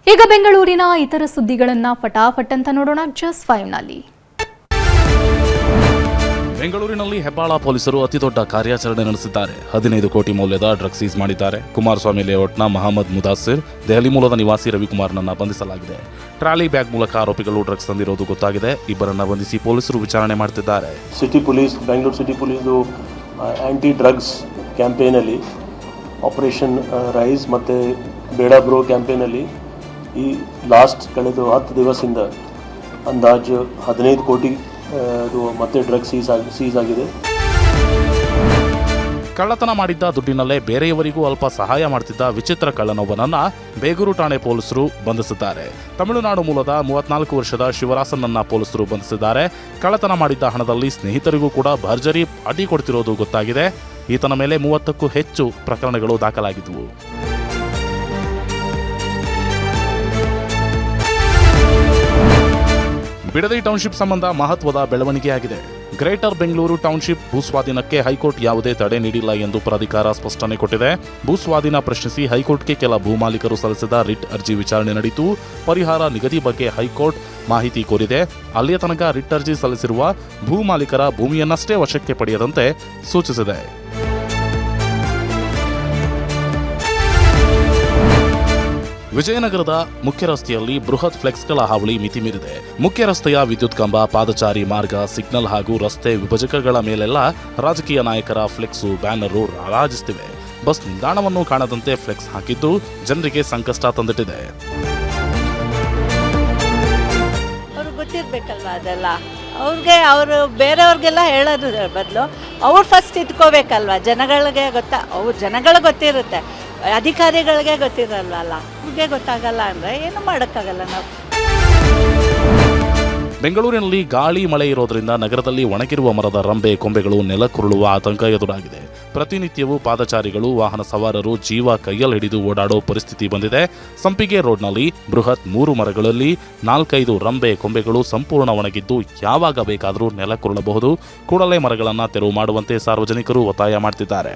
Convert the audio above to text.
ಈಗ ಬೆಂಗಳೂರಿನ ಇತರ ಸುದ್ದಿಗಳನ್ನ ಪಟಾಪಟ್ ಅಂತ ನೋಡೋಣ ಜಸ್ಟ್ 5ನಲ್ಲಿ. ಬೆಂಗಳೂರಿನಲ್ಲಿ ಹೆಬ್ಬಾಳ ಪೊಲೀಸರು ಅತಿದೊಡ್ಡ ಕಾರ್ಯಾಚರಣೆ ನಡೆಸಿದ್ದಾರೆ. 15 ಕೋಟಿ ಮೌಲ್ಯದ ಡ್ರಗ್ಸ್ ಸೀಸ್ ಮಾಡಿದ್ದಾರೆ. ಕುಮಾರಸ್ವಾಮಿ ಲೇಔಟ್ನ ಮಹಮ್ಮದ್ ಮುದಾಸಿರ್, ದೆಹಲಿ ಮೂಲದ ನಿವಾಸಿ ರವಿಕುಮಾರ್ನನ್ನ ಬಂಧಿಸಲಾಗಿದೆ. ಟ್ರಾಲಿ ಬ್ಯಾಗ್ ಮೂಲಕ ಆರೋಪಿಗಳು ಡ್ರಗ್ಸ್ ತಂದಿರೋದು ಗೊತ್ತಾಗಿದೆ. ಇಬ್ಬರನ್ನ ಬಂಧಿಸಿ ಪೊಲೀಸರು ವಿಚಾರಣೆ ಮಾಡುತ್ತಿದ್ದಾರೆ. City police, Bengaluru city police anti drugs ಕ್ಯಾಂಪೇನಲ್ಲಿ ಆಪರೇಷನ್ ರೈಸ್ ಮತ್ತು ಬೇಡ ಬ್ರೋ ಕ್ಯಾಂಪೇನಲ್ಲಿ ಈ ಲಾಸ್ಟ್ ಕಳೆದ 10 ದಿವಸದಿಂದ ಅಂದಾಜು 15 ಕೋಟಿ ಮತ್ತೆ ಡ್ರಗ್ಸ್ ಸೀಸ್ ಆಗಿದೆ. ಕಳ್ಳತನ ಮಾಡಿದ್ದ ದುಡ್ಡಿನಲ್ಲೇ ಬೇರೆಯವರಿಗೂ ಅಲ್ಪ ಸಹಾಯ ಮಾಡ್ತಿದ್ದ ವಿಚಿತ್ರ ಕಳ್ಳನೊಬ್ಬನನ್ನ ಬೇಗೂರು ಠಾಣೆ ಪೊಲೀಸರು ಬಂಧಿಸಿದ್ದಾರೆ. ತಮಿಳುನಾಡು ಮೂಲದ 34 ವರ್ಷದ ಶಿವರಾಸನನ್ನ ಪೊಲೀಸರು ಬಂಧಿಸಿದ್ದಾರೆ. ಕಳ್ಳತನ ಮಾಡಿದ್ದ ಹಣದಲ್ಲಿ ಸ್ನೇಹಿತರಿಗೂ ಕೂಡ ಭರ್ಜರಿ ಪಾರ್ಟಿ ಕೊಡ್ತಿರೋದು ಗೊತ್ತಾಗಿದೆ. ಈತನ ಮೇಲೆ 30ಕ್ಕೂ ಹೆಚ್ಚು ಪ್ರಕರಣಗಳು ದಾಖಲಾಗಿದ್ದವು. ಬಿಡದಿ ಟೌನ್ಶಿಪ್ ಸಂಬಂಧ ಮಹತ್ವದ ಬೆಳವಣಿಗೆಯಾಗಿದೆ. ಗ್ರೇಟರ್ ಬೆಂಗಳೂರು ಟೌನ್ಶಿಪ್ ಭೂಸ್ವಾಧೀನಕ್ಕೆ ಹೈಕೋರ್ಟ್ ಯಾವುದೇ ತಡೆ ನೀಡಿಲ್ಲ ಎಂದು ಪ್ರಾಧಿಕಾರ ಸ್ಪಷ್ಟನೆ ಕೊಟ್ಟಿದೆ. ಭೂಸ್ವಾಧೀನ ಪ್ರಶ್ನಿಸಿ ಹೈಕೋರ್ಟ್ಗೆ ಕೆಲ ಭೂಮಾಲೀಕರು ಸಲ್ಲಿಸಿದ ರಿಟ್ ಅರ್ಜಿ ವಿಚಾರಣೆ ನಡೆಯಿತು. ಪರಿಹಾರ ನಿಗದಿ ಬಗ್ಗೆ ಹೈಕೋರ್ಟ್ ಮಾಹಿತಿ ಕೋರಿದೆ. ಅಲ್ಲಿಯ ತನಕ ರಿಟ್ ಅರ್ಜಿ ಸಲ್ಲಿಸಿರುವ ಭೂಮಾಲೀಕರ ಭೂಮಿಯನ್ನಷ್ಟೇ ವಶಕ್ಕೆ ಪಡೆಯದಂತೆ ಸೂಚಿಸಿದೆ. ವಿಜಯನಗರದ ಮುಖ್ಯ ರಸ್ತೆಯಲ್ಲಿ ಬೃಹತ್ ಫ್ಲೆಕ್ಸ್ಗಳ ಹಾವಳಿ ಮಿತಿ ಮೀರಿದೆ. ಮುಖ್ಯ ರಸ್ತೆಯ ವಿದ್ಯುತ್ ಕಂಬ, ಪಾದಚಾರಿ ಮಾರ್ಗ, ಸಿಗ್ನಲ್ ಹಾಗೂ ರಸ್ತೆ ವಿಭಜಕಗಳ ಮೇಲೆಲ್ಲ ರಾಜಕೀಯ ನಾಯಕರ ಫ್ಲೆಕ್ಸು, ಬ್ಯಾನರು ರಾರಾಜಿಸುತ್ತಿವೆ. ಬಸ್ ನಿಲ್ದಾಣವನ್ನು ಕಾಣದಂತೆ ಫ್ಲೆಕ್ಸ್ ಹಾಕಿದ್ದು ಜನರಿಗೆ ಸಂಕಷ್ಟ ತಂದಿಟ್ಟಿದೆ. ಗೊತ್ತಿರ್ಬೇಕಲ್ವಾ ಅದೆಲ್ಲ ಅವ್ರಿಗೆ, ಅವರು ಬೇರೆಯವ್ರಿಗೆಲ್ಲ ಹೇಳೋದು ಬದಲು ಅವ್ರು ಫಸ್ಟ್ ಇಟ್ಕೋಬೇಕಲ್ವಾ. ಜನಗಳಿಗೆ ಜನಗಳಿಗೆ ಗೊತ್ತಿರುತ್ತೆ, ಅಧಿಕಾರಿಗಳಿಗೆ ಗೊತ್ತಿರಲ್ವಲ್ಲ. ಅವ್ರಿಗೆ ಗೊತ್ತಾಗಲ್ಲ ಅಂದರೆ ಏನು ಮಾಡೋಕ್ಕಾಗಲ್ಲ ನಾವು. ಬೆಂಗಳೂರಿನಲ್ಲಿ ಗಾಳಿ ಮಳೆ ಇರೋದ್ರಿಂದ ನಗರದಲ್ಲಿ ಒಣಗಿರುವ ಮರದ ರಂಬೆ ಕೊಂಬೆಗಳು ನೆಲಕ್ಕುರುಳುವ ಆತಂಕ ಎದುರಾಗಿದೆ. ಪ್ರತಿನಿತ್ಯವೂ ಪಾದಚಾರಿಗಳು, ವಾಹನ ಸವಾರರು ಜೀವ ಕೈಯಲ್ಲಿ ಹಿಡಿದು ಓಡಾಡೋ ಪರಿಸ್ಥಿತಿ ಬಂದಿದೆ. ಸಂಪಿಗೆ ರೋಡ್ನಲ್ಲಿ ಬೃಹತ್ 3 ಮರಗಳಲ್ಲಿ 4-5 ರಂಬೆ ಕೊಂಬೆಗಳು ಸಂಪೂರ್ಣ ಒಣಗಿದ್ದು ಯಾವಾಗ ಬೇಕಾದರೂ ನೆಲಕ್ಕುರುಳಬಹುದು. ಕೂಡಲೇ ಮರಗಳನ್ನು ತೆರವು ಮಾಡುವಂತೆ ಸಾರ್ವಜನಿಕರು ಒತ್ತಾಯ ಮಾಡ್ತಿದ್ದಾರೆ.